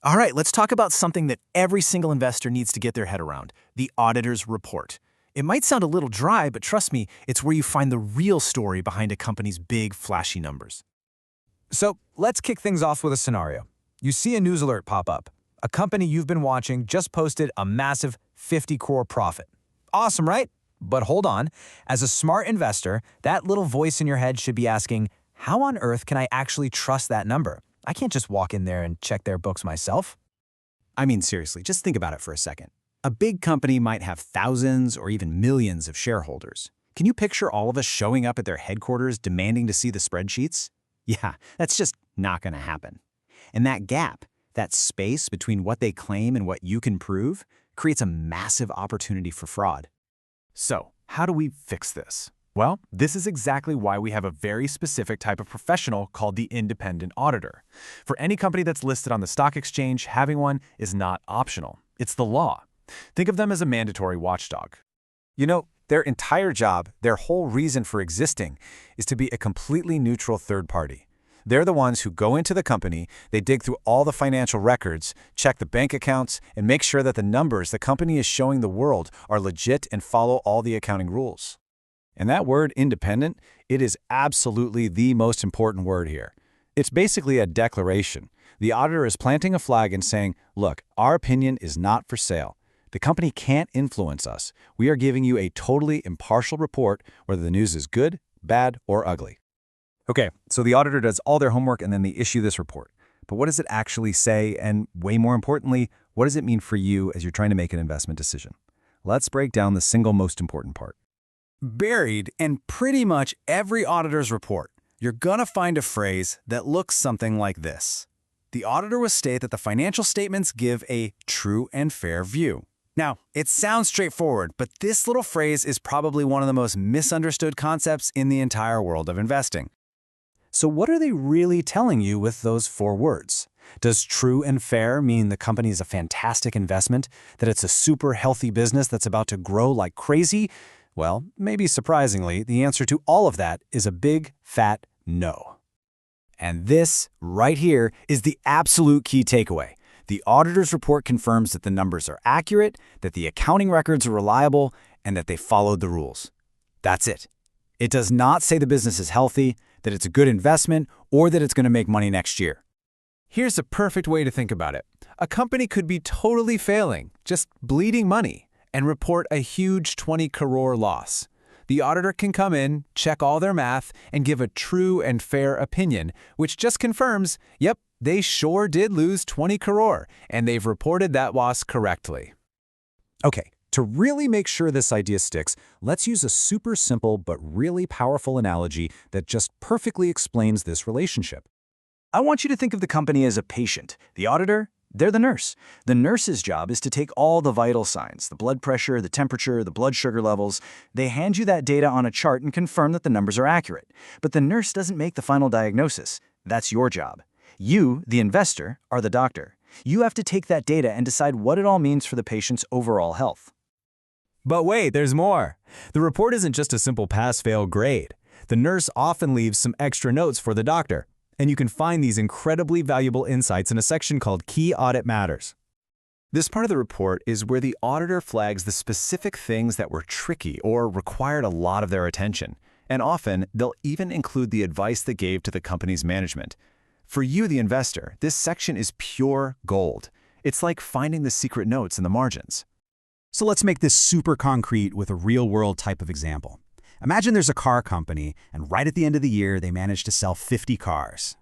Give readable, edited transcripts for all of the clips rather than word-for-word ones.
All right, let's talk about something that every single investor needs to get their head around, the auditor's report. It might sound a little dry, but trust me, it's where you find the real story behind a company's big, flashy numbers. So let's kick things off with a scenario. You see a news alert pop up. A company you've been watching just posted a massive 50 crore profit. Awesome, right? But hold on. As a smart investor, that little voice in your head should be asking, how on earth can I actually trust that number? I can't just walk in there and check their books myself. I mean, seriously, just think about it for a second. A big company might have thousands or even millions of shareholders. Can you picture all of us showing up at their headquarters demanding to see the spreadsheets? Yeah, that's just not going to happen. And that gap, that space between what they claim and what you can prove, creates a massive opportunity for fraud. So, how do we fix this? Well, this is exactly why we have a very specific type of professional called the independent auditor. For any company that's listed on the stock exchange, having one is not optional. It's the law. Think of them as a mandatory watchdog. You know, their entire job, their whole reason for existing, is to be a completely neutral third party. They're the ones who go into the company, they dig through all the financial records, check the bank accounts, and make sure that the numbers the company is showing the world are legit and follow all the accounting rules. And that word, independent, it is absolutely the most important word here. It's basically a declaration. The auditor is planting a flag and saying, look, our opinion is not for sale. The company can't influence us. We are giving you a totally impartial report, whether the news is good, bad, or ugly. Okay, so the auditor does all their homework and then they issue this report. But what does it actually say? And way more importantly, what does it mean for you as you're trying to make an investment decision? Let's break down the single most important part. Buried in pretty much every auditor's report, you're gonna find a phrase that looks something like this. The auditor will state that the financial statements give a true and fair view. Now, it sounds straightforward, but this little phrase is probably one of the most misunderstood concepts in the entire world of investing. So what are they really telling you with those 4 words? Does true and fair mean the company is a fantastic investment, that it's a super healthy business that's about to grow like crazy? Well, maybe surprisingly, the answer to all of that is a big, fat no. And this, right here, is the absolute key takeaway. The auditor's report confirms that the numbers are accurate, that the accounting records are reliable, and that they followed the rules. That's it. It does not say the business is healthy, that it's a good investment, or that it's going to make money next year. Here's a perfect way to think about it. A company could be totally failing, just bleeding money, and report a huge 20 crore loss. The auditor can come in, check all their math, and give a true and fair opinion, which just confirms, yep, they sure did lose 20 crore, and they've reported that loss correctly. Okay, to really make sure this idea sticks, let's use a super simple but really powerful analogy that just perfectly explains this relationship. I want you to think of the company as a patient. The auditor, they're the nurse. The nurse's job is to take all the vital signs, the blood pressure, the temperature, the blood sugar levels. They hand you that data on a chart and confirm that the numbers are accurate. But the nurse doesn't make the final diagnosis. That's your job. You, the investor, are the doctor. You have to take that data and decide what it all means for the patient's overall health. But wait, there's more. The report isn't just a simple pass-fail grade. The nurse often leaves some extra notes for the doctor. And you can find these incredibly valuable insights in a section called Key Audit Matters. This part of the report is where the auditor flags the specific things that were tricky or required a lot of their attention. And often, they'll even include the advice they gave to the company's management. For you, the investor, this section is pure gold. It's like finding the secret notes in the margins. So let's make this super concrete with a real-world type of example. Imagine there's a car company, and right at the end of the year, they manage to sell 50 cars.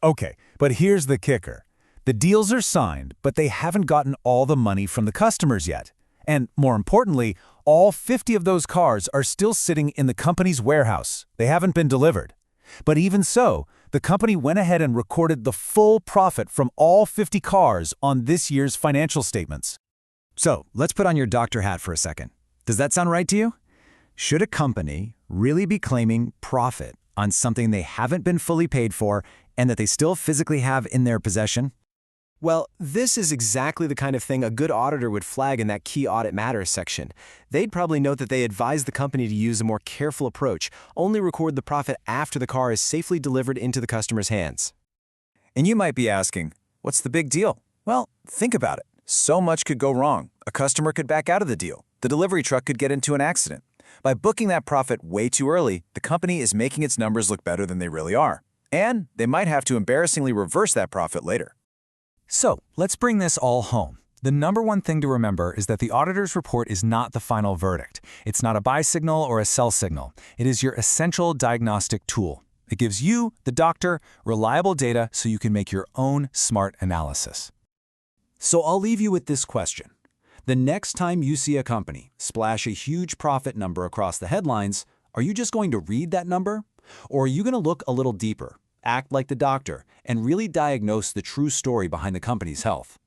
Okay, but here's the kicker. The deals are signed, but they haven't gotten all the money from the customers yet. And more importantly, all 50 of those cars are still sitting in the company's warehouse. They haven't been delivered. But even so, the company went ahead and recorded the full profit from all 50 cars on this year's financial statements. So let's put on your doctor hat for a second. Does that sound right to you? Should a company really be claiming profit on something they haven't been fully paid for and that they still physically have in their possession? Well, this is exactly the kind of thing a good auditor would flag in that Key Audit Matters section. They'd probably note that they advise the company to use a more careful approach, only record the profit after the car is safely delivered into the customer's hands. And you might be asking, what's the big deal? Well, think about it. So much could go wrong. A customer could back out of the deal. The delivery truck could get into an accident. By booking that profit way too early, the company is making its numbers look better than they really are. And they might have to embarrassingly reverse that profit later. So, let's bring this all home. The number one thing to remember is that the auditor's report is not the final verdict. It's not a buy signal or a sell signal. It is your essential diagnostic tool. It gives you, the doctor, reliable data so you can make your own smart analysis. So I'll leave you with this question. The next time you see a company splash a huge profit number across the headlines, are you just going to read that number? Or are you going to look a little deeper, act like the doctor, and really diagnose the true story behind the company's health?